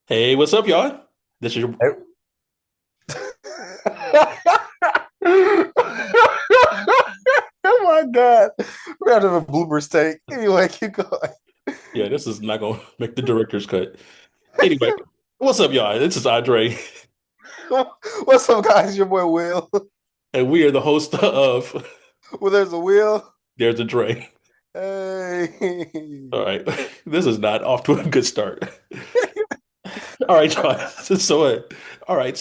Hey, what's up, y'all? This is your Hey. Oh my God. We're gonna have a bloopers take. Anyway, keep going. yeah. This is not gonna make the director's cut. Anyway, what's up, y'all? This is Andre, What's up, guys? Your boy Will. and we are the host of Well, there's a Will. There's a Dre. Hey. All right, this is not off to a good start. All right, y'all. All right.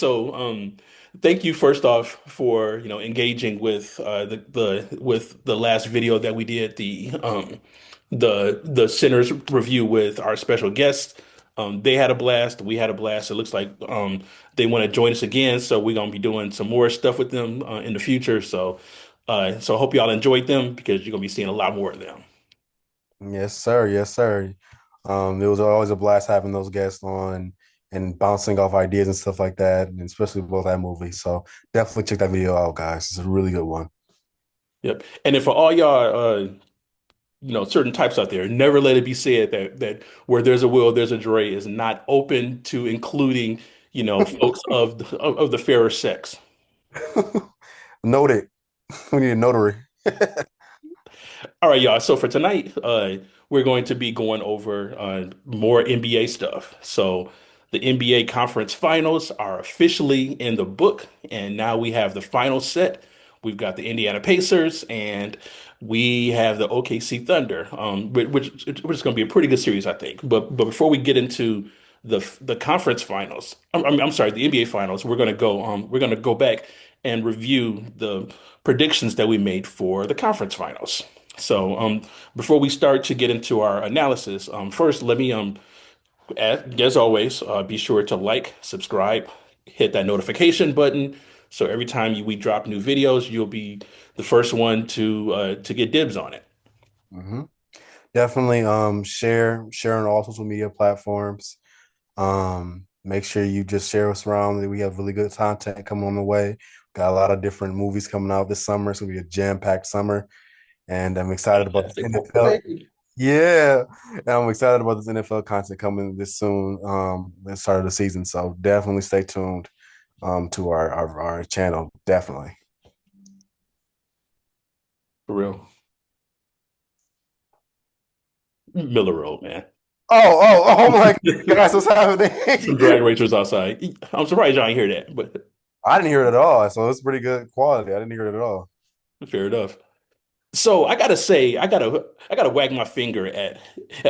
Thank you first off for engaging with the last video that we did the Sinners review with our special guests. They had a blast. We had a blast. It looks like they want to join us again, so we're gonna be doing some more stuff with them in the future. So I hope y'all enjoyed them because you're gonna be seeing a lot more of them. Yes, sir. Yes, sir. It was always a blast having those guests on and bouncing off ideas and stuff like that, and especially about that movie. So definitely check that video out, guys. It's a really good one. Yep. And then for all y'all certain types out there. Never let it be said that where there's a will, there's a Dre is not open to including, folks of the fairer sex. Noted. We need a notary. All right, y'all. So for tonight, we're going to be going over more NBA stuff. So the NBA conference finals are officially in the book, and now we have the final set. We've got the Indiana Pacers and we have the OKC Thunder, which is going to be a pretty good series, I think. But before we get into the conference finals, I'm sorry, the NBA finals, we're going to go back and review the predictions that we made for the conference finals. So, before we start to get into our analysis, first let me, as always, be sure to like, subscribe, hit that notification button. So every time we drop new videos, you'll be the first one to get dibs on it. hmm Definitely share on all social media platforms. Make sure you just share us around. We have really good content coming on the way. Got a lot of different movies coming out this summer. It's gonna be a jam-packed summer. And I'm excited about this Fantastic NFL. boy. Yeah. And I'm excited about this NFL content coming this soon, the start of the season. So definitely stay tuned to our channel. Definitely. For real. Miller Road, man. Oh my gosh, what's happening? Some drag racers outside. I'm surprised y'all ain't hear that, but I didn't hear it at all. So it's pretty good quality. I didn't hear it at all. fair enough. So I gotta say, I gotta wag my finger at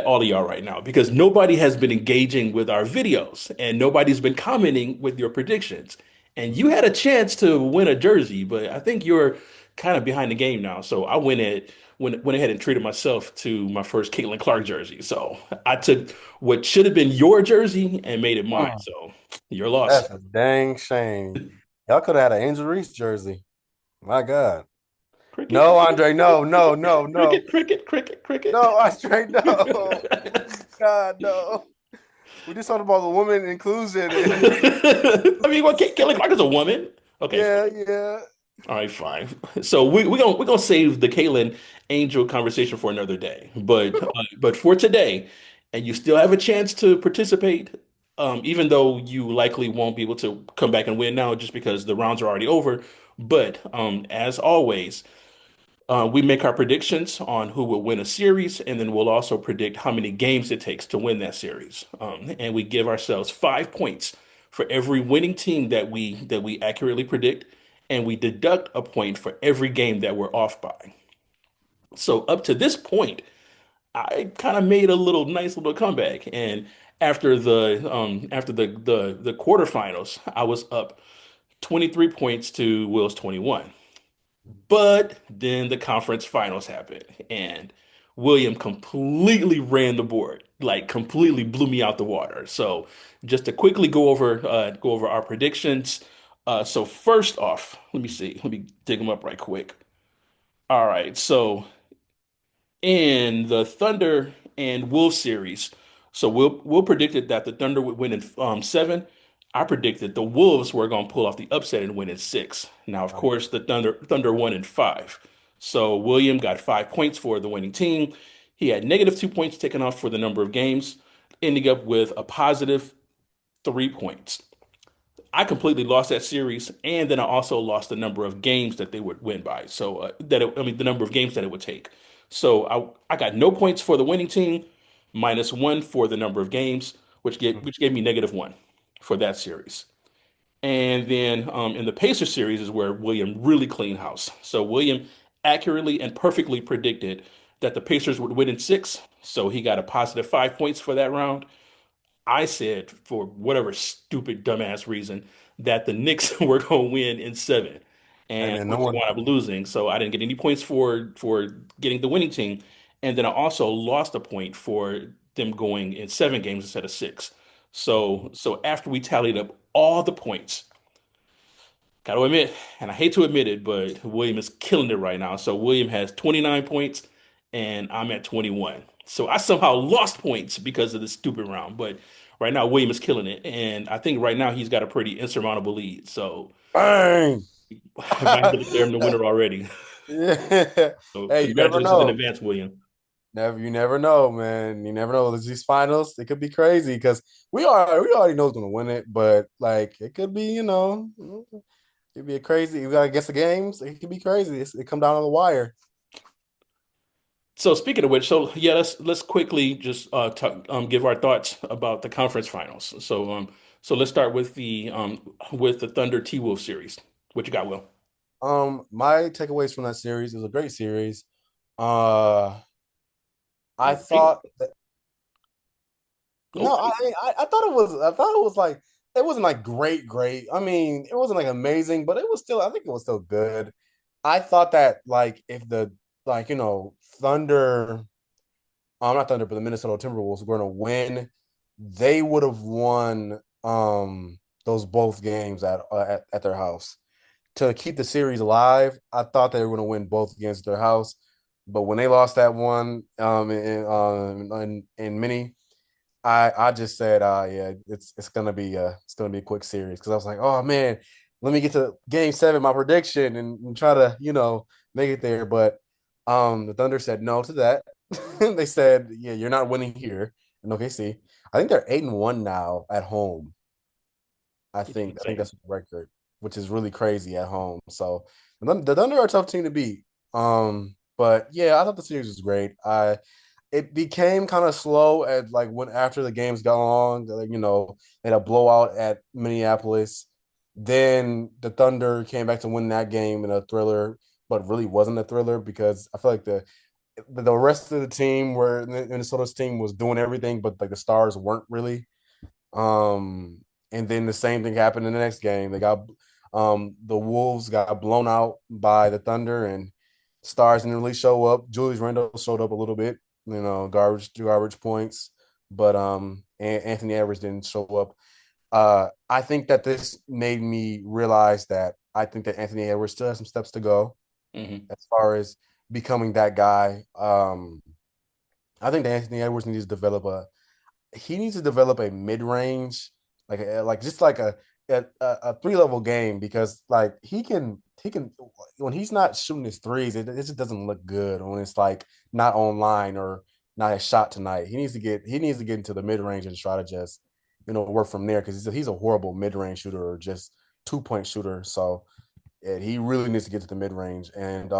all of y'all right now because nobody has been engaging with our videos and nobody's been commenting with your predictions. And you had a chance to win a jersey, but I think you're kind of behind the game now. So I went ahead and treated myself to my first Caitlin Clark jersey. So I took what should have been your jersey and made it mine. Hmm. So your loss. That's a dang shame. Y'all could have had an Angel Reese jersey. My God. Cricket, No, cricket, Andre, no, no, no, no. cricket, cricket, cricket, cricket. No, Andre, no. God, no. We just talked about the woman inclusion. I mean, well, Kelly Clark is a woman. Okay, Yeah, fine. yeah. All right, fine. So we're gonna save the Caitlyn Angel conversation for another day. But for today, and you still have a chance to participate, even though you likely won't be able to come back and win now just because the rounds are already over. But as always. We make our predictions on who will win a series, and then we'll also predict how many games it takes to win that series. And we give ourselves 5 points for every winning team that we accurately predict, and we deduct a point for every game that we're off by. So up to this point, I kind of made a nice little comeback, and after the quarterfinals, I was up 23 points to Will's 21. But then the conference finals happened, and William completely ran the board, like completely blew me out the water. So just to quickly go over our predictions. So first off, let me see. Let me dig them up right quick. All right. So in the Thunder and Wolves series. So Will predicted that the Thunder would win in seven. I predicted the Wolves were going to pull off the upset and win in six. Now, of course, the Thunder won in five. So William got 5 points for the winning team. He had -2 points taken off for the number of games, ending up with a positive 3 points. I completely lost that series, and then I also lost the number of games that they would win by. So I mean, the number of games that it would take. So I got no points for the winning team, -1 for the number of games, which gave me -1 for that series. And then in the Pacer series is where William really cleaned house. So William accurately and perfectly predicted that the Pacers would win in six. So he got a +5 points for that round. I said, for whatever stupid, dumbass reason, that the Knicks were going to win in seven, Hey and of man, no course they one. wound up losing. So I didn't get any points for getting the winning team, and then I also lost a point for them going in 7 games instead of six. So after we tallied up all the points, got to admit, and I hate to admit it, but William is killing it right now. So William has 29 points, and I'm at 21. So I somehow lost points because of this stupid round. But right now, William is killing it, and I think right now he's got a pretty insurmountable lead. So Bang. I might have to declare him the winner already. Yeah. So Hey, you never congratulations in know. advance, William. You never know, man. You never know. These finals, it could be crazy because we already know who's gonna win it, but like it could be, it'd be a crazy. You gotta guess the games. It could be crazy. It come down on the wire. So speaking of which, so yeah, let's quickly just talk, give our thoughts about the conference finals. So let's start with the Thunder T-Wolf series. What you got, Will? My takeaways from that series, it was a great series. Uh, I Great. thought that no, Okay. I thought it was like it wasn't like great. I mean, it wasn't like amazing, but it was still I think it was still good. I thought that like if the like Thunder, not Thunder, but the Minnesota Timberwolves were going to win, they would have won those both games at their house to keep the series alive. I thought they were going to win both games at their house, but when they lost that one in mini, I just said, yeah, it's gonna be a quick series because I was like, oh man, let me get to game seven, my prediction, and try to make it there. But the Thunder said no to that. They said, yeah, you're not winning here in OKC. I think they're 8-1 now at home. It's I think insane. that's the record, which is really crazy at home. So the Thunder are a tough team to beat. But yeah, I thought the series was great. I It became kind of slow at like when after the games got long. Like, they had a blowout at Minneapolis. Then the Thunder came back to win that game in a thriller, but really wasn't a thriller because I feel like the rest of the team where Minnesota's team was doing everything, but like the stars weren't really. Um, and then the same thing happened in the next game. The Wolves got blown out by the Thunder, and stars didn't really show up. Julius Randle showed up a little bit, garbage points, but Anthony Edwards didn't show up. I think that this made me realize that I think that Anthony Edwards still has some steps to go Hmm. as far as becoming that guy. I think that Anthony Edwards needs to develop a mid range, like just like a 3 level game because like he can when he's not shooting his threes, it just doesn't look good when it's like not online or not a shot tonight. He needs to get into the mid range and try to just work from there because he's a horrible mid range shooter or just 2 point shooter. So yeah, he really needs to get to the mid range and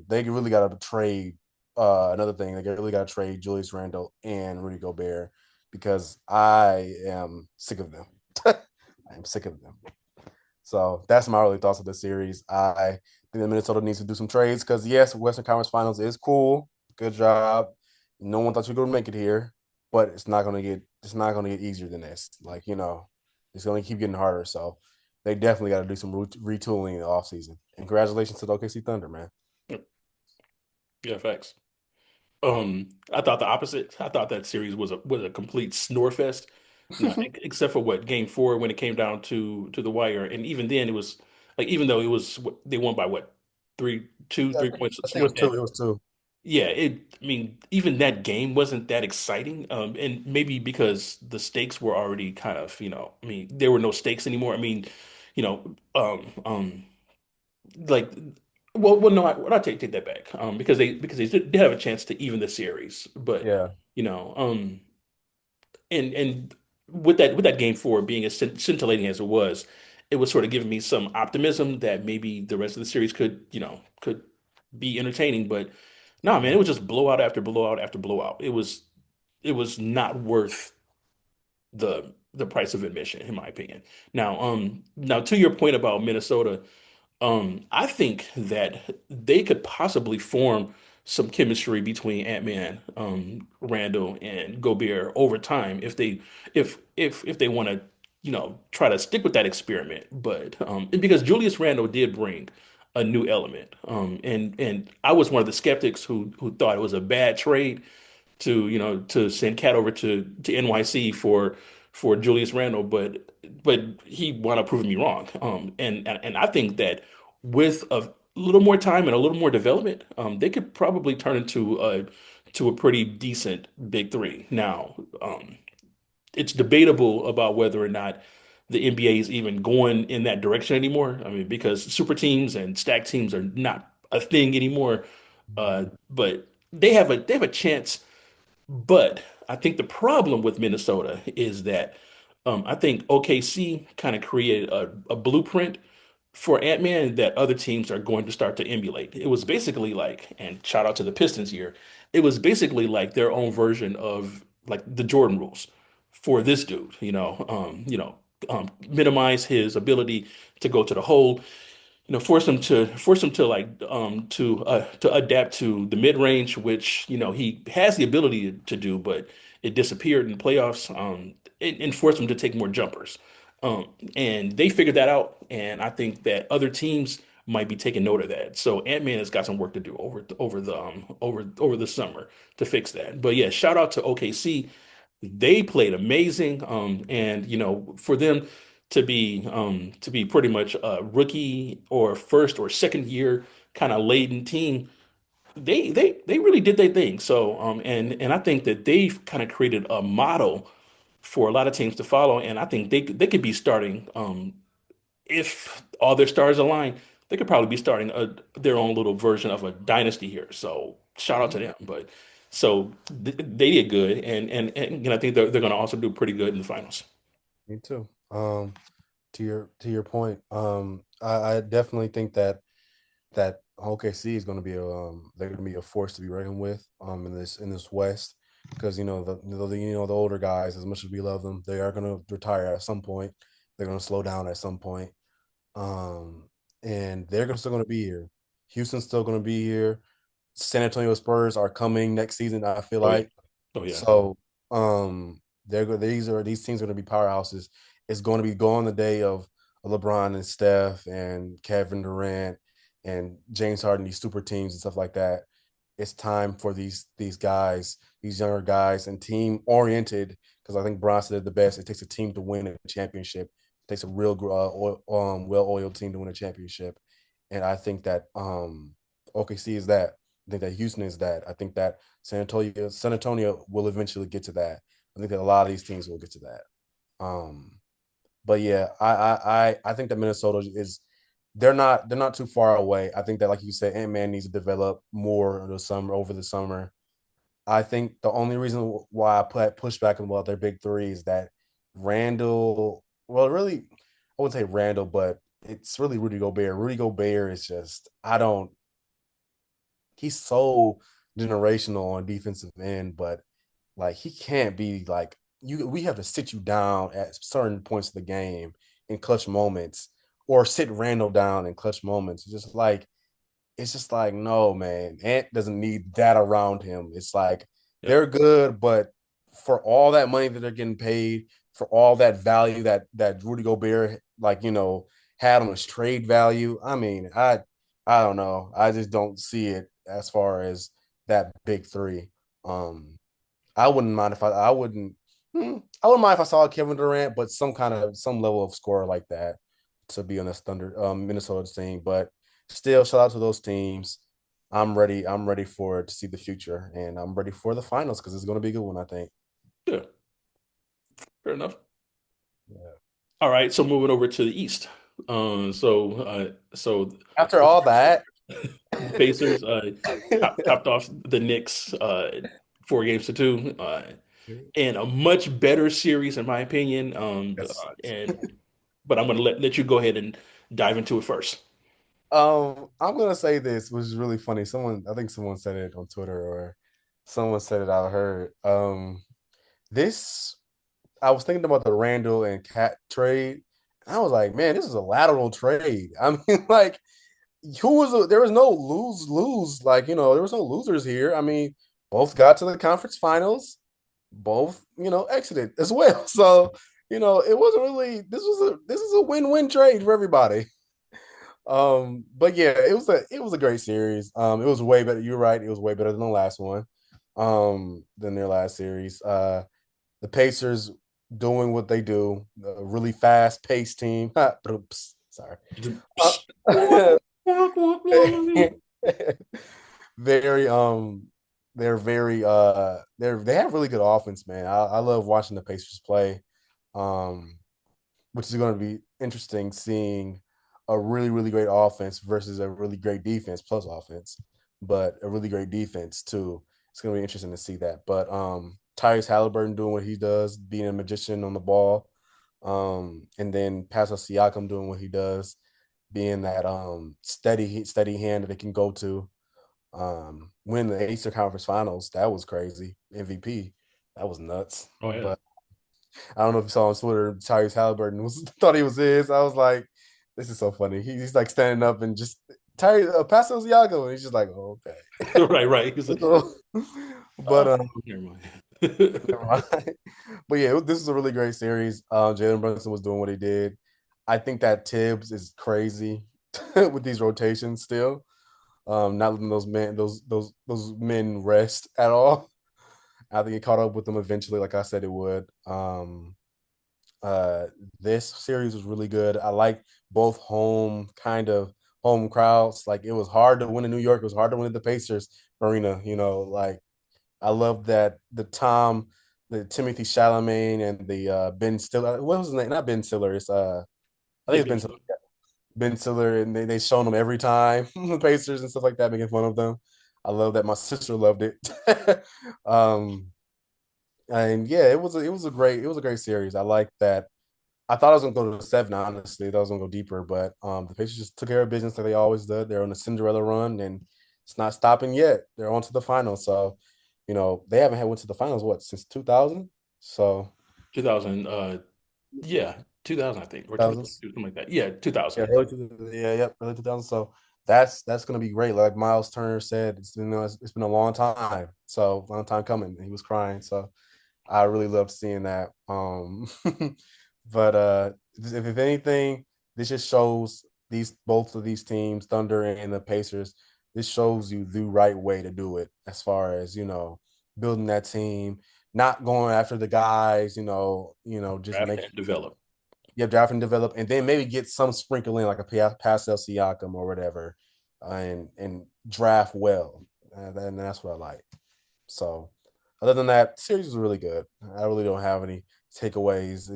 they really got to trade. Another thing, they really got to trade Julius Randle and Rudy Gobert because I am sick of them. I am sick of them. So that's my early thoughts of the series. I think that Minnesota needs to do some trades because yes, Western Conference Finals is cool. Good job. No one thought you were gonna make it here, but it's not gonna get easier than this. Like, it's gonna keep getting harder. So they definitely got to do some retooling in the offseason. And congratulations to the OKC Thunder, man. Yeah, facts. I thought the opposite. I thought that series was a complete snore fest. No, except for what game 4 when it came down to the wire, and even then it was like even though it was they won by what 3-2 3 points I something think it was like two. that. It was two. Yeah, I mean even that game wasn't that exciting. And maybe because the stakes were already kind of I mean there were no stakes anymore. I mean you know like well no I take that back because they did have a chance to even the series, but Yeah. you know um and with that game four being as scintillating as it was sort of giving me some optimism that maybe the rest of the series could, could be entertaining. But no, man, it was just blowout after blowout after blowout. It was not worth the price of admission, in my opinion. Now to your point about Minnesota. I think that they could possibly form some chemistry between Ant-Man, Randall, and Gobert over time if they want to, try to stick with that experiment. But because Julius Randle did bring a new element, and I was one of the skeptics who thought it was a bad trade to to send Cat over to NYC for Julius Randle, but he wound up proving me wrong. And I think that with a little more time and a little more development, they could probably turn into a pretty decent big three. Now, it's debatable about whether or not the NBA is even going in that direction anymore. I mean, because super teams and stack teams are not a thing anymore. But they have a chance, but I think the problem with Minnesota is that I think OKC kind of created a blueprint for Ant-Man that other teams are going to start to emulate. It was basically like, and shout out to the Pistons here, it was basically like their own version of like the Jordan rules for this dude, minimize his ability to go to the hole, force him to like to adapt to the mid range, which he has the ability to do, but it disappeared in the playoffs. And force him to take more jumpers. And they figured that out, and I think that other teams might be taking note of that. So Ant-Man has got some work to do over the summer to fix that. But yeah, shout out to OKC. They played amazing. And for them to be pretty much a rookie or first or second year kind of laden team, they really did their thing. So and I think that they've kind of created a model for a lot of teams to follow. And I think they could be starting if all their stars align, they could probably be starting their own little version of a dynasty here. So shout out to Mhm. them. But so they did good, and I think they're going to also do pretty good in the finals. Me too. To your point, I definitely think that OKC is going to be they're going to be a force to be reckoned with in this West, because the older guys, as much as we love them, they are going to retire at some point. They're going to slow down at some point. Um, and still going to be here. Houston's still going to be here. San Antonio Spurs are coming next season, I feel Oh yeah, like. oh yeah, So these teams are going to be powerhouses. It's going to be gone the day of LeBron and Steph and Kevin Durant and James Harden, these super teams and stuff like that. It's time for these guys, these younger guys, and team oriented. Because I think Bron said it the best. It takes a team to win a championship. It takes a real well-oiled team to win a championship. And I think that OKC is that. I think that Houston is that. I think that San Antonio will eventually get to that. I think that a lot of these teams will get to that. Um, but yeah, I think that Minnesota is they're not too far away. I think that, like you said, Ant-Man needs to develop more over the summer. I think the only reason why I put pushback about their big three is that Randall, well, really, I wouldn't say Randall, but it's really Rudy Gobert. Rudy Gobert is just, I don't, he's so generational on defensive end, but like he can't be like we have to sit you down at certain points of the game in clutch moments, or sit Randall down in clutch moments. It's just like, no, man. Ant doesn't need that around him. It's like yep. they're good, but for all that money that they're getting paid, for all that value that Rudy Gobert, had on his trade value. I mean, I don't know. I just don't see it as far as that big three. Um, I wouldn't mind if I wouldn't mind if I saw Kevin Durant, but some level of score like that to be on this Thunder Minnesota team. But still, shout out to those teams. I'm ready. I'm ready for to see the future, and I'm ready for the finals because it's going to be a good one. I think. Yeah, fair enough. Yeah. All right, so moving over to the East. So After all that, the Pacers topped off the Knicks 4 games to two. and a much better series in my opinion. Yes. And but I'm gonna let you go ahead and dive into it first. I'm gonna say this, which is really funny. I think someone said it on Twitter or someone said it I heard. This I was thinking about the Randall and Cat trade. And I was like, man, this is a lateral trade. I mean, like, there was no lose. Like, there was no losers here. I mean, both got to the conference finals, both, exited as well. So, it wasn't really this is a win-win trade for everybody. But yeah, it was a great series. It was way better. You're right, it was way better than the last one, than their last series. The Pacers doing what they do, a really fast-paced team. Oops, sorry. Very they have really good offense, man. I love watching the Pacers play. Um, which is going to be interesting seeing a really, really great offense versus a really great defense plus offense, but a really great defense too. It's going to be interesting to see that. But Tyrese Halliburton doing what he does, being a magician on the ball, and then Pascal Siakam doing what he does, being that steady hand that they can go to. Win the Eastern Conference Finals, that was crazy. MVP, that was nuts. Oh yeah. But I don't know if you saw on Twitter, Tyrese Halliburton thought he was his. I was like, this is so funny. He's like standing up and just Pascal Siakam, and he's just like, oh, okay. Right, right. He's like, But never mind. never mind. But yeah, this is a really great series. Jalen Brunson was doing what he did. I think that Tibbs is crazy with these rotations still. Not letting those men rest at all. I think it caught up with them eventually, like I said it would. Uh, this series was really good. I like both home crowds. Like it was hard to win in New York. It was hard to win at the Pacers arena. Like I love that the Timothy Chalamet and the Ben Stiller. What was his name? Not Ben Stiller. It's I think Yeah, it's Ben Stiller. Ben Stiller, and they shown them every time the Pacers and stuff like that, making fun of them. I love that. My sister loved it. um, and yeah, it was a great series. I like that. I thought I was gonna go to seven, honestly. I thought I was gonna go deeper, but the Pacers just took care of business like they always did. They're on a Cinderella run, and it's not stopping yet. They're on to the finals. So, they haven't had went to the finals what since 2000. So 2000. Yeah, 2000, I think, or 2000s, 2002, something like that. Yeah, yeah, 2000. early 2000, yeah, yep, early 2000s. So that's gonna be great. Like Miles Turner said, it's been a long time. So long time coming. He was crying. So I really loved seeing that. But if anything, this just shows both of these teams, Thunder and the Pacers. This shows you the right way to do it as far as building that team, not going after the guys. Just Draft make and develop. draft and develop, and then maybe get some sprinkle in like a Pascal Siakam or whatever, and draft well. And that's what I like. So, other than that, the series was really good. I really don't have any takeaways.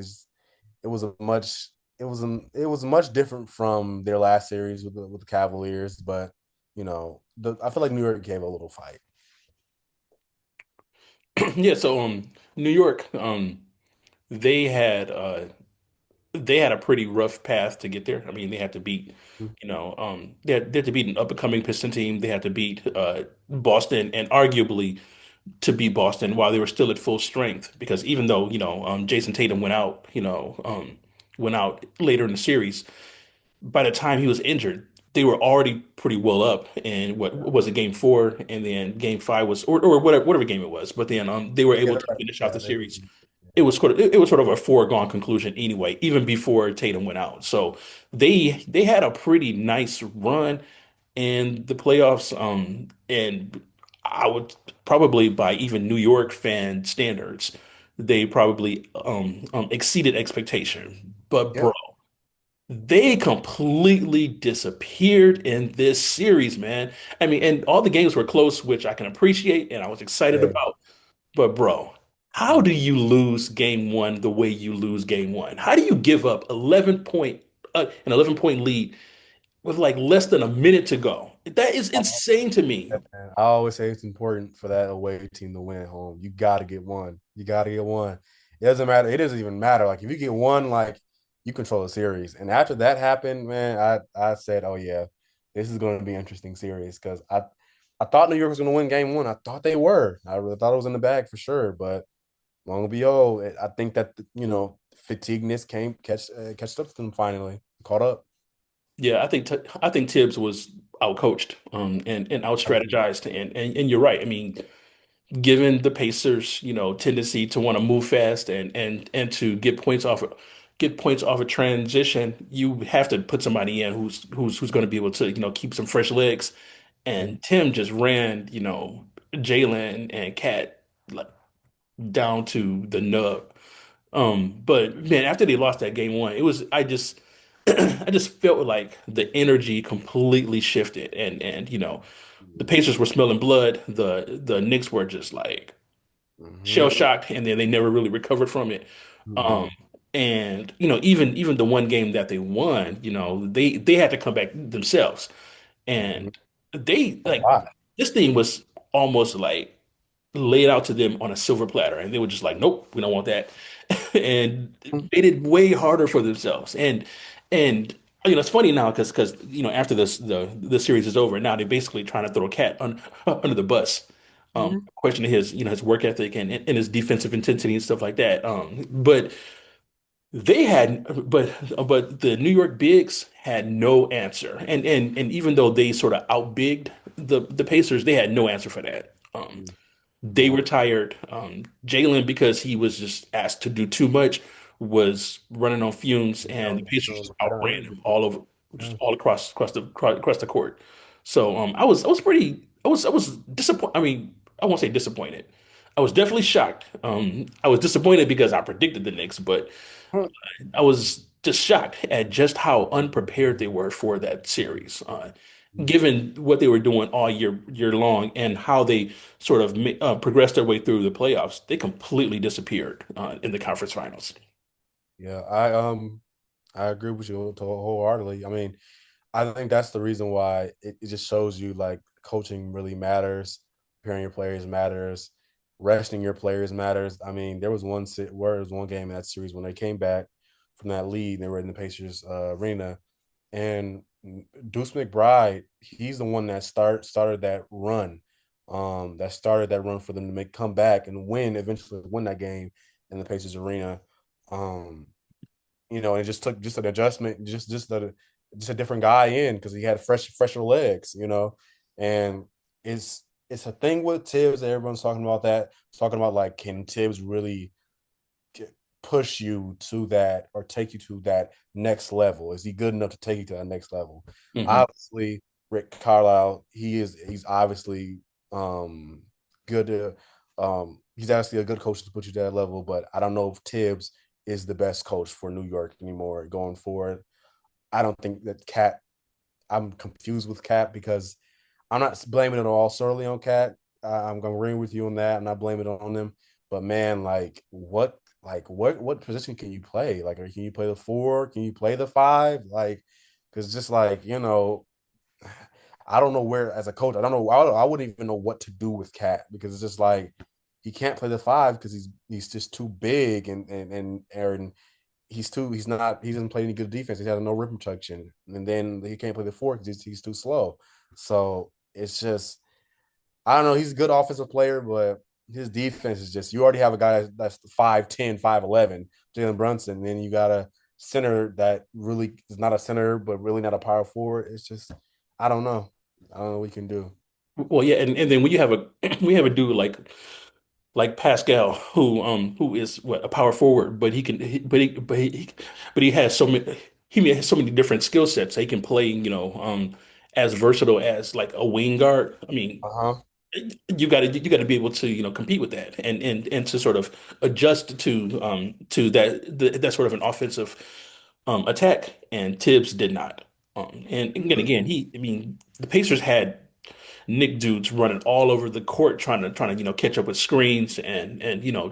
It was a much it was much different from their last series with the Cavaliers, but I feel like New York gave a little fight. Yeah, so New York, they had they had a pretty rough path to get there. I mean, they had to beat, they had to beat an up and coming Piston team. They had to beat Boston, and arguably to beat Boston while they were still at full strength. Because even though Jason Tatum went out later in the series, by the time he was injured, they were already pretty well up. And what was it, game four, and then game five was, or whatever game it was. But then they were Yeah, able to finish out yeah, the series. It was sort of a foregone conclusion anyway, even before Tatum went out. So they had a pretty nice run in the playoffs. And I would probably, by even New York fan standards, they probably exceeded expectation. But bro, yep, they completely disappeared in this series, man. I mean, and all the games were close, which I can appreciate and I was excited yeah. about. But bro, how do you lose game one the way you lose game one? How do you give up an 11 point lead with like less than a minute to go. That is insane to me. And I always say it's important for that away team to win at home. You got to get one. You got to get one. It doesn't matter. It doesn't even matter. Like if you get one, like you control the series. And after that happened, man, I said, oh yeah, this is going to be an interesting series because I thought New York was going to win game one. I thought they were. I really thought it was in the bag for sure. But long and behold, I think that fatigueness came catched up to them finally, caught up. Yeah, I think Tibbs was outcoached and out strategized and you're right. I mean, given the Pacers, tendency to want to move fast and to get points off a transition, you have to put somebody in who's going to be able to, keep some fresh legs. And Tim just ran, Jalen and Cat like down to the nub. But man, after they lost that game one, it was I just I just felt like the energy completely shifted and the Pacers were smelling blood. The Knicks were just like shell Mm-hmm. shocked and then they never really recovered from it. Mm-hmm. Um and even the one game that they won, they had to come back themselves. Mm-hmm. And they A like lot. this thing was almost like laid out to them on a silver platter, and they were just like, "Nope, we don't want that," and made it way harder for themselves. And it's funny now because after the series is over, now they're basically trying to throw a cat under the bus. Mm-hmm. Questioning his work ethic and his defensive intensity and stuff like that. But they had, but the New York Bigs had no answer, and even though they sort of outbigged the Pacers, they had no answer for that. They Yeah. retired. Jalen, because he was just asked to do too much, was running on fumes, and the Pacers just outran him all over, just Yeah. all across the court. So I was disappointed. I mean, I won't say disappointed. I was definitely shocked. I was disappointed because I predicted the Knicks, but I was just shocked at just how unprepared they were for that series, given what they were doing all year long and how they sort of progressed their way through the playoffs. They completely disappeared in the conference finals. Yeah, I agree with you wholeheartedly. I mean, I think that's the reason why it just shows you like coaching really matters, preparing your players matters, resting your players matters. I mean, there was one game in that series when they came back from that lead, they were in the Pacers arena, and Deuce McBride, he's the one that started that run, that started that run for them to make come back and eventually win that game in the Pacers arena. Um, it just took just an adjustment, just a different guy in because he had fresher legs, and it's a thing with Tibbs. Everyone's talking about that, talking about like can Tibbs really push you to that or take you to that next level? Is he good enough to take you to that next level? Hmm. Obviously, Rick Carlisle, he's obviously good to he's actually a good coach to put you to that level, but I don't know if Tibbs is the best coach for New York anymore going forward. I don't think that Cat I'm confused with Cat because I'm not blaming it all solely on Cat. I'm gonna agree with you on that. I'm not blaming it on them. But man, what position can you play? Like, can you play the four? Can you play the five? Like, because just like I don't know where as a coach. I don't know. I wouldn't even know what to do with Cat because it's just like he can't play the five because he's just too big and Aaron he doesn't play any good defense. He has no rim protection, and then he can't play the four because he's too slow. So it's just I don't know. He's a good offensive player, but his defense is just you already have a guy that's 5'10", 5'11", Jalen Brunson, and then you got a center that really is not a center, but really not a power forward. It's just I don't know. I don't know what we can do. Well, yeah, and then when you have a we have a dude like Pascal who is what a power forward, but he can but he has has so many different skill sets. He can play as versatile as like a wing guard. I mean, Uh-huh. you got to be able to compete with that and to sort of adjust to that sort of an offensive attack. And Tibbs did not. And again, I mean, the Pacers had Nick dudes running all over the court trying to catch up with screens and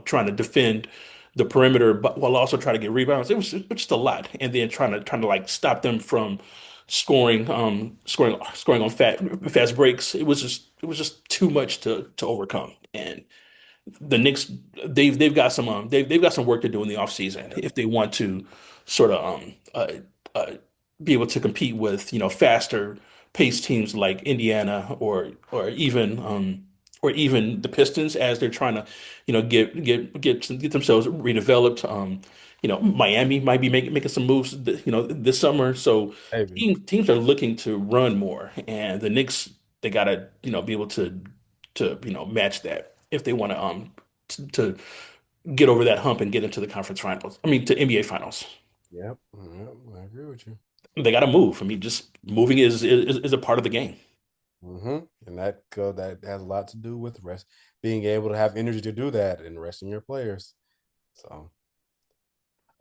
trying to defend the perimeter but while also trying to get rebounds. It was just a lot. And then trying to like stop them from scoring on fast breaks. It was just too much to overcome. And the Knicks, they've got some they've got some work to do in the offseason if they want to sort of uh be able to compete with faster paced teams like Indiana or even the Pistons as they're trying to get themselves redeveloped. Miami might be making some moves this summer. So Maybe. teams are looking to run more, and the Knicks, they gotta be able to match that if they want to get over that hump and get into the conference finals. I mean, to NBA finals. Yep. Yep. I agree with you. They got to move. I mean, just moving is a part of the game. And that has a lot to do with rest, being able to have energy to do that and resting your players. So,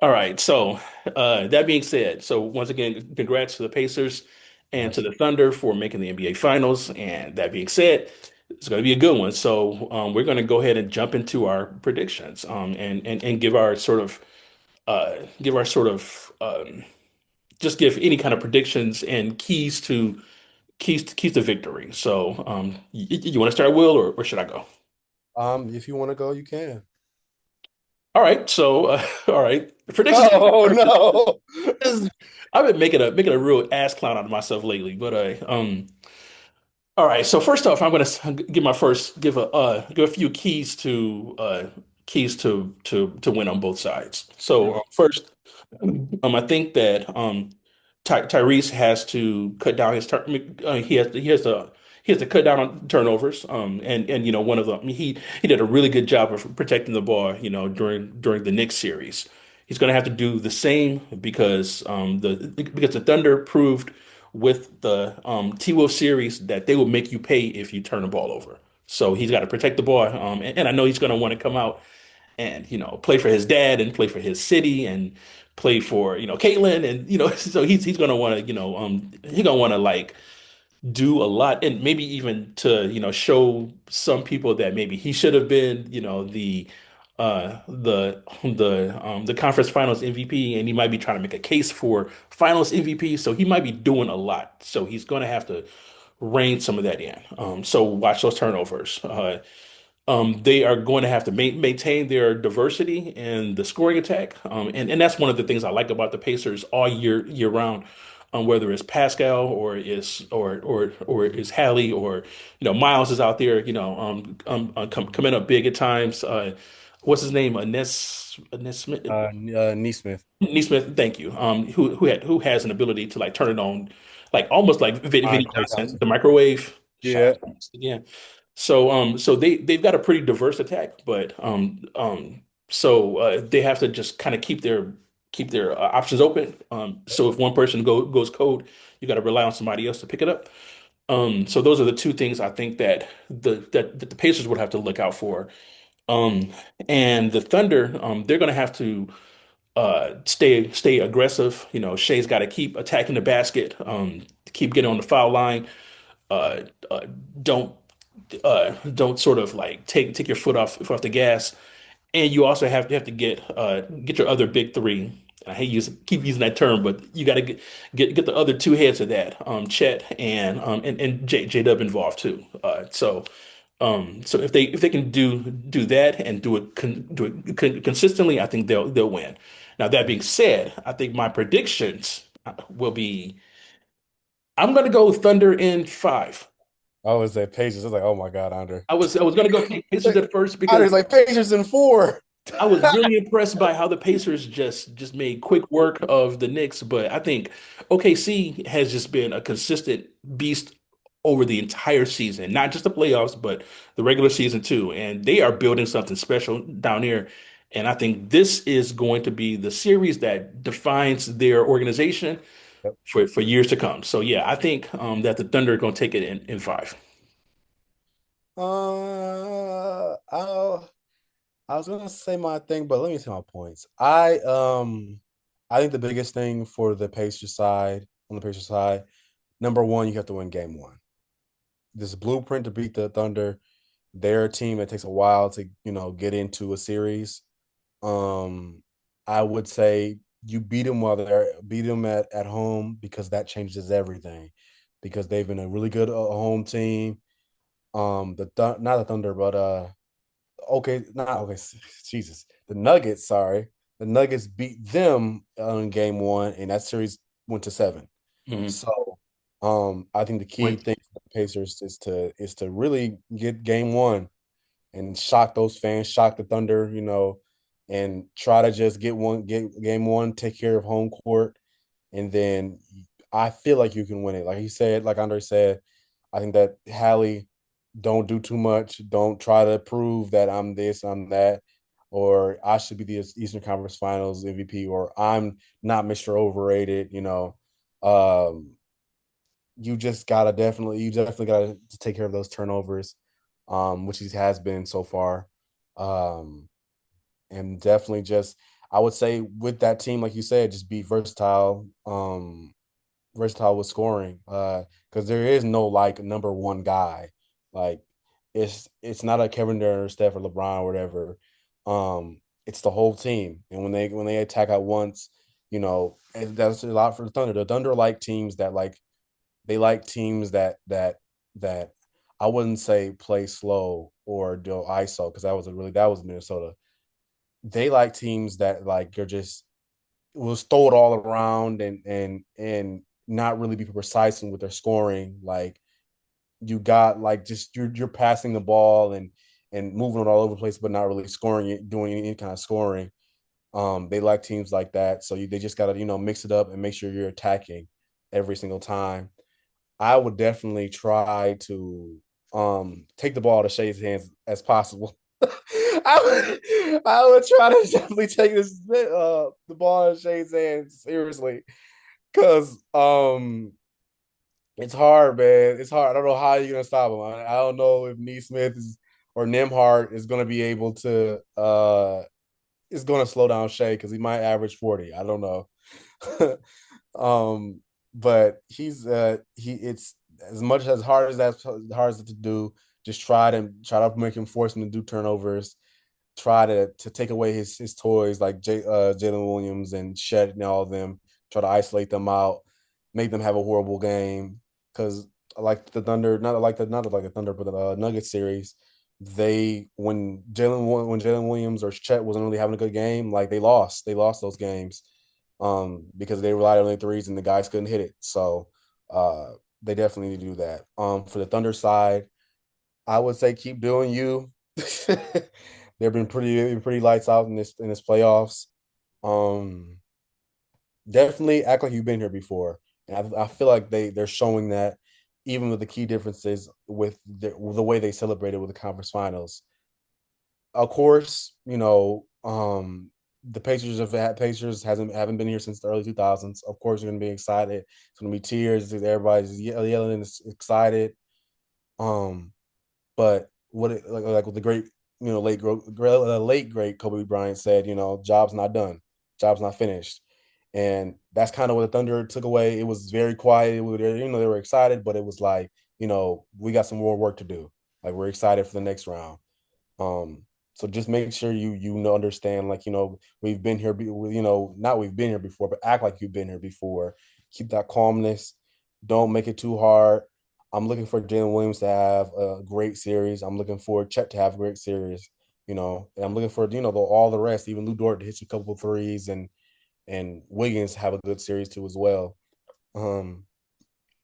All right. So, that being said, so once again, congrats to the Pacers and to yes. the Thunder for making the NBA Finals. And that being said, it's going to be a good one. So, we're going to go ahead and jump into our predictions, and give our sort of just give any kind of predictions and keys to victory. So, you want to start, Will, or should I go? If you want to go, you can. All right. So, all right. Predictions. Oh no. I've been making a real ass clown out of myself lately, but all right. So first off, I'm gonna give a few keys to win on both sides. So first, I think that Tyrese has to cut down his turn. He has to cut down on turnovers. And one of them, he did a really good job of protecting the ball. During the Knicks series, he's going to have to do the same because the Thunder proved with the T-Wolf series that they will make you pay if you turn the ball over. So he's got to protect the ball. And I know he's going to want to come out and play for his dad and play for his city and play for Caitlin, and so he's gonna want to he's gonna want to like do a lot, and maybe even to show some people that maybe he should have been the conference finals MVP, and he might be trying to make a case for finals MVP, so he might be doing a lot, so he's gonna have to rein some of that in. So watch those turnovers. They are going to have to maintain their diversity in the scoring attack, and that's one of the things I like about the Pacers all year round. Whether it's Pascal or is Hallie or Miles is out there, coming up big at times. What's his name? Ness Smith. Neesmith. Neesmith, thank you. Who has an ability to like turn it on, like almost like Vinny Clay Johnson, Thompson. the microwave shot Yeah. again. So they've got a pretty diverse attack, but they have to just kind of keep their options open. So if one person goes cold, you got to rely on somebody else to pick it up. So those are the two things I think that the Pacers would have to look out for. Um, and the Thunder, they're going to have to stay aggressive. Shea's got to keep attacking the basket, keep getting on the foul line. Uh, uh, don't don't sort of like take your foot off the gas. And you also have to get your other big three. I hate keep using that term, but you got to get the other two heads of that, Chet and J Dub involved too. So if they can do that and do it consistently, I think they'll win. Now that being said, I think my predictions will be I'm going to go Thunder in five. I was at Pacers. I was like, oh my God, Andre. I was going to go Pacers Like, at first because Andre's like Pacers in four. I was really impressed by how the Pacers just made quick work of the Knicks, but I think OKC has just been a consistent beast over the entire season, not just the playoffs, but the regular season too. And they are building something special down here. And I think this is going to be the series that defines their organization for years to come. So yeah, I think that the Thunder are going to take it in five. I'll I was gonna say my thing, but let me say my points. I think the biggest thing for the Pacers side, on the Pacers side, number one, you have to win game one. This blueprint to beat the Thunder, they're a team that takes a while to, get into a series. I would say you beat them at home because that changes everything. Because they've been a really good home team. Not the Thunder, but okay, not okay. Jesus, the Nuggets. Sorry, the Nuggets beat them in game one, and that series went to seven. Mhm. So, I think the key Wait, thing for the Pacers is to really get game one and shock those fans, shock the Thunder, and try to just get game one, take care of home court, and then I feel like you can win it. Like he said, like Andre said, I think that Hallie don't do too much. Don't try to prove that I'm this, I'm that, or I should be the Eastern Conference Finals MVP, or I'm not Mr. Overrated. Um, you definitely gotta take care of those turnovers, which he has been so far. Um, and definitely just I would say with that team, like you said, just be versatile. Versatile with scoring. Because there is no like number one guy. Like it's not a Kevin Durant or Steph or LeBron or whatever. It's the whole team. And when they attack at once, and that's a lot for the Thunder. The Thunder like teams that they like teams that I wouldn't say play slow or do ISO because that was Minnesota. They like teams that like you're just will throw it all around and not really be precise with their scoring. Like you got like just you're passing the ball and moving it all over the place, but not really scoring it, doing any kind of scoring. They like teams like that, so they just gotta mix it up and make sure you're attacking every single time. I would definitely try to take the ball to Shea's hands as possible. I would try to definitely take the ball in Shea's hands seriously because it's hard, man. It's hard. I don't know how you're gonna stop him. I don't know if Neesmith or Nimhart is gonna be able to is gonna slow down Shea because he might average 40. I don't know. um, but he it's as much as hard as to do. Just try to make him force him to do turnovers. Try to take away his toys like Jalen Williams and Shed and all of them. Try to isolate them out, make them have a horrible game. Because like the Thunder, not like the Thunder, but the Nuggets series, when Jalen Williams or Chet wasn't really having a good game, like they lost those games, because they relied on their threes and the guys couldn't hit it. So they definitely need to do that. For the Thunder side, I would say keep doing you. They've been pretty lights out in this playoffs. Um, Definitely act like you've been here before, and I feel like they're showing that even with the key differences with the way they celebrated with the conference finals. Of course, the Pacers haven't been here since the early 2000s. Of course, you're gonna be excited. It's gonna be tears. Everybody's yelling and excited. Um, but like with the great, late great Kobe Bryant said, job's not done, job's not finished, and that's kind of what the Thunder took away. It was very quiet. They were excited, but it was like, we got some more work to do. Like we're excited for the next round. Um, so just make sure understand, like, we've been here, not we've been here before, but act like you've been here before. Keep that calmness. Don't make it too hard. I'm looking for Jalen Williams to have a great series. I'm looking for Chet to have a great series, and I'm looking for, all the rest, even Lou Dort to hit a couple of threes and Wiggins have a good series too as well. Um,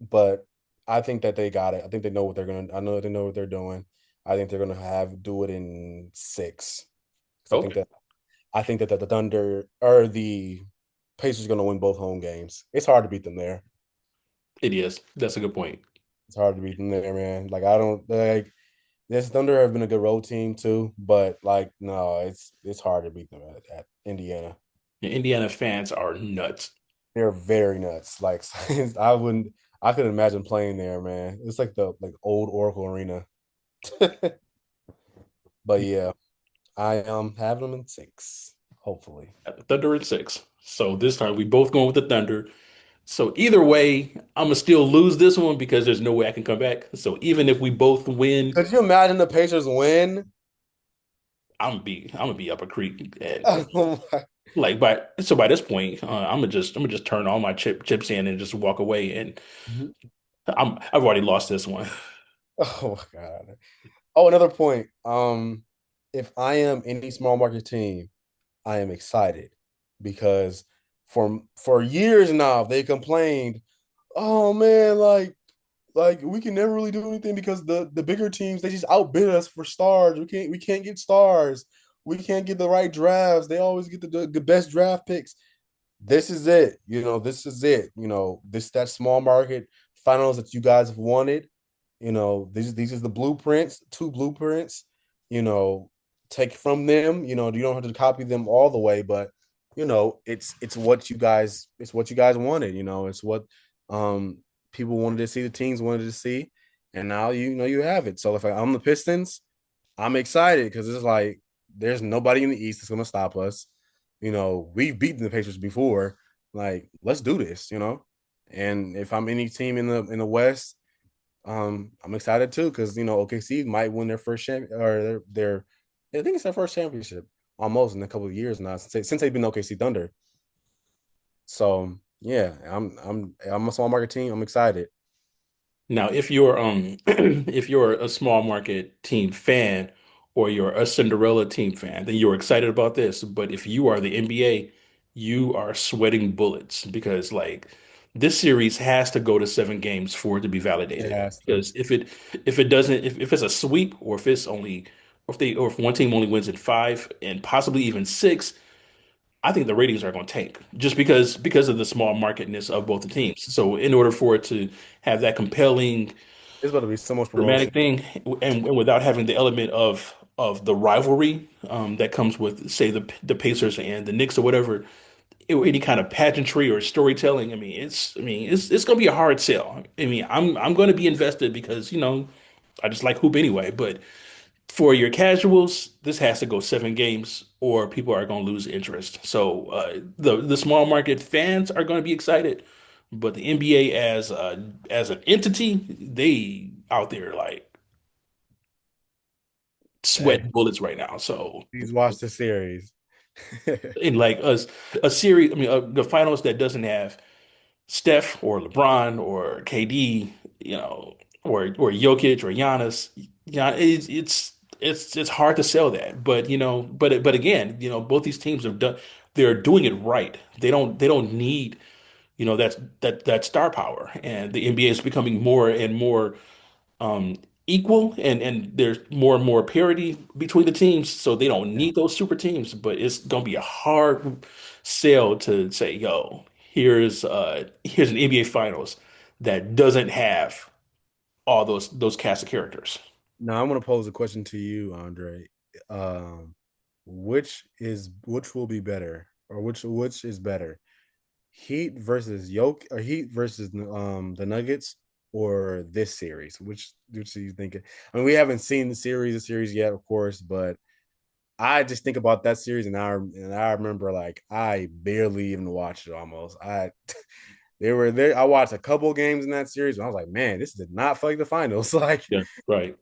but I think that they got it. I think they know what they're gonna. I know they know what they're doing. I think they're gonna do it in six. Because okay, I think that the Thunder or the Pacers are gonna win both home games. It's hard to beat them there. it is. That's a good point. It's hard to beat them there, man. Like I don't like this Thunder have been a good road team too, but like no, it's hard to beat them at Indiana. The Indiana fans are nuts. They're very nuts. Like I couldn't imagine playing there, man. It's like the old Oracle Arena. But yeah, I am having them in six, hopefully. At the Thunder at 6. So this time we both going with the Thunder. So either way, I'm gonna still lose this one because there's no way I can come back. So even if we both win, Could you imagine the Pacers win? I'm gonna be up a creek. And Oh my. Like by this point, I'm gonna just turn all my chips in and just walk away. And Mhm. I've already lost this one. Oh my God. Oh, another point. If I am any small market team, I am excited because for years now they complained, oh man, like we can never really do anything because the bigger teams they just outbid us for stars. We can't get stars. We can't get the right drafts. They always get the best draft picks. This is it. This is it. This that small market finals that you guys have wanted. These are the blueprints, two blueprints. You know, take from them. You don't have to copy them all the way, but it's what you guys wanted. It's what um people wanted to see, the teams wanted to see, and now you have it. So if I'm the Pistons, I'm excited because it's like there's nobody in the East that's gonna stop us. We've beaten the Pacers before. Like, let's do this. And if I'm any team in the West, I'm excited too because OKC might win their first champ or their I think it's their first championship almost in a couple of years now since they've been OKC Thunder. So yeah, I'm a small market team. I'm excited. Now, if you're if you're a small market team fan or you're a Cinderella team fan, then you're excited about this. But if you are the NBA, you are sweating bullets because like this series has to go to 7 games for it to be It validated. has to. Because if it doesn't if it's a sweep or if it's only or if one team only wins in 5 and possibly even 6, I think the ratings are going to tank just because of the small marketness of both the teams. So in order for it to have that compelling It's about to be so much dramatic promotion. thing, and without having the element of the rivalry that comes with, say, the Pacers and the Knicks or whatever, any kind of pageantry or storytelling. I mean, it's going to be a hard sell. I mean, I'm going to be invested because I just like hoop anyway, but for your casuals, this has to go 7 games, or people are going to lose interest. So the small market fans are going to be excited, but the NBA as an entity, they out there like Hey, sweating bullets right now. So please watch the series. in like us a series, I mean, the finals that doesn't have Steph or LeBron or KD, or Jokic or Giannis, yeah, it's hard to sell that. But but again, both these teams have done they're doing it right. They don't need that star power, and the NBA is becoming more and more um equal, and there's more and more parity between the teams, so they don't Yeah. need those super teams. But it's gonna be a hard sell to say, yo, here's an NBA Finals that doesn't have all those cast of characters. Now I'm going to pose a question to you, Andre. Um, which will be better, or which is better, Heat versus Yoke, or Heat versus the Nuggets, or this series? Which do you think? I mean, we haven't seen the series yet, of course, but I just think about that series, and I remember like I barely even watched it almost. I they were there. I watched a couple games in that series, and I was like, man, this did not feel like the finals. Like, Yeah, right.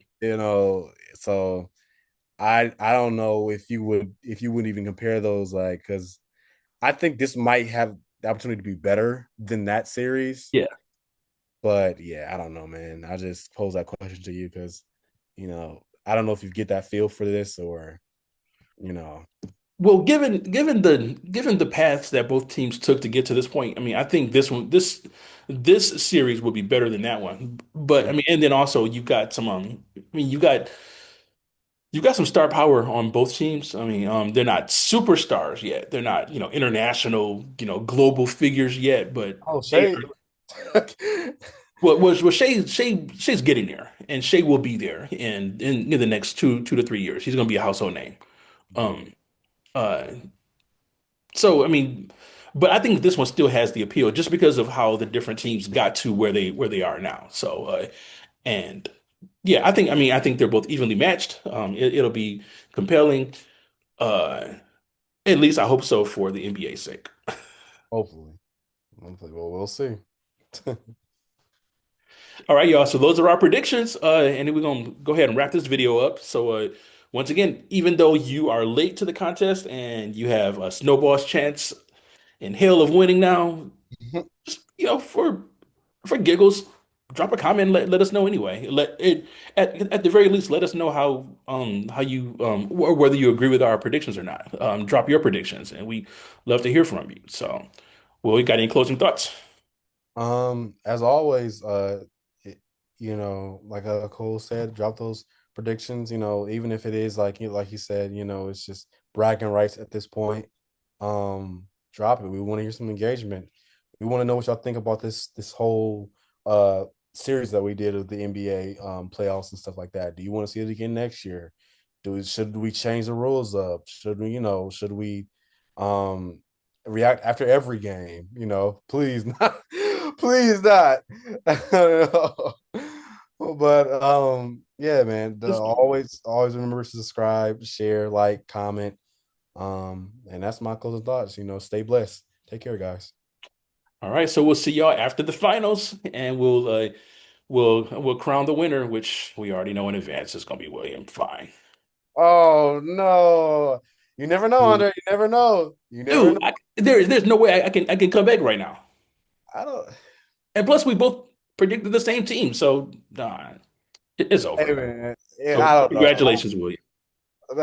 so I don't know if you would even compare those, like, because I think this might have the opportunity to be better than that series. Yeah. But yeah, I don't know, man. I just pose that question to you because I don't know if you get that feel for this, or you know, Well, given the paths that both teams took to get to this point, I mean, I think this series will be better than that one. But I yeah, mean, and then also I mean, you got some star power on both teams. I mean, they're not superstars yet. They're not, international, global figures yet, but oh they Shay, are. Well, Shay's getting there, and Shay will be there in the next 2 to 3 years. He's going to be a household name. Um, uh, So I mean, but I think this one still has the appeal just because of how the different teams got to where they are now. So and yeah, I think they're both evenly matched. It'll be compelling. Uh, at least I hope so for the NBA's sake. hopefully, hopefully, well, we'll see. All right, y'all. So those are our predictions. And then we're gonna go ahead and wrap this video up. So once again, even though you are late to the contest and you have a snowball's chance in hell of winning now, just, for giggles, drop a comment and let us know anyway. Let it at the very least let us know how you or whether you agree with our predictions or not. Drop your predictions and we love to hear from you. So, well, you got any closing thoughts? As always, like Cole said, drop those predictions. Even if it is like he said, it's just bragging rights at this point. Drop it. We want to hear some engagement. We want to know what y'all think about this whole uh series that we did of the NBA playoffs and stuff like that. Do you want to see it again next year? Should we change the rules up? Should we um react after every game? Please not, please not. But yeah, man. Always remember to subscribe, share, like, comment. And that's my closing thoughts. Stay blessed. Take care, guys. All right, so we'll see y'all after the finals, and we'll crown the winner, which we already know in advance is gonna be William. Fine. Oh no. You never know, Andre. You never know. You never know. There's no way I can come back right now. I don't And plus, we both predicted the same team, so nah, it's Hey over. man. Yeah, So I don't know. congratulations, William. I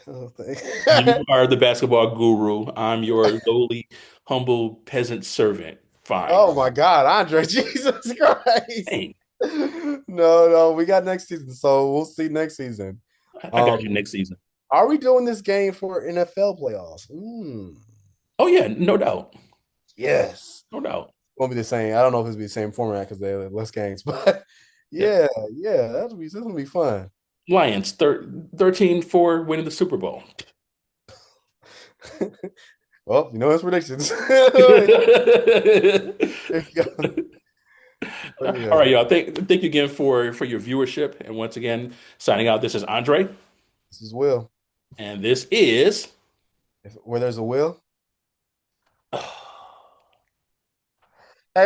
don't You think. are the basketball guru. I'm your lowly, humble peasant servant. Fine. Oh my God, Andre, Jesus Christ. Hey, No, we got next season, so we'll see next season. I got you Um, next season. are we doing this game for NFL playoffs? Oh yeah, no doubt, Yes. no doubt. Won't be the same. I don't know if it's be the same format because they have less games, but Yeah. yeah, that's gonna be fun. Lions 13 for winning the Super Bowl. Well, his predictions. But All yeah, right, y'all. Thank you again for your viewership. And once again, signing out. This is Andre, this is Will. and this is. Where there's a will. Hey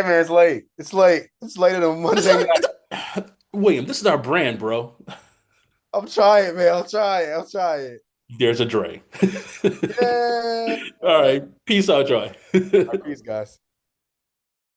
man, it's late. It's late. It's late on a This Monday night. William. This is our brand, bro. I'm trying, man. I'll try it. I'll try it. There's a Dre. Yeah. All right. Peace out, Joy. All right, peace, guys.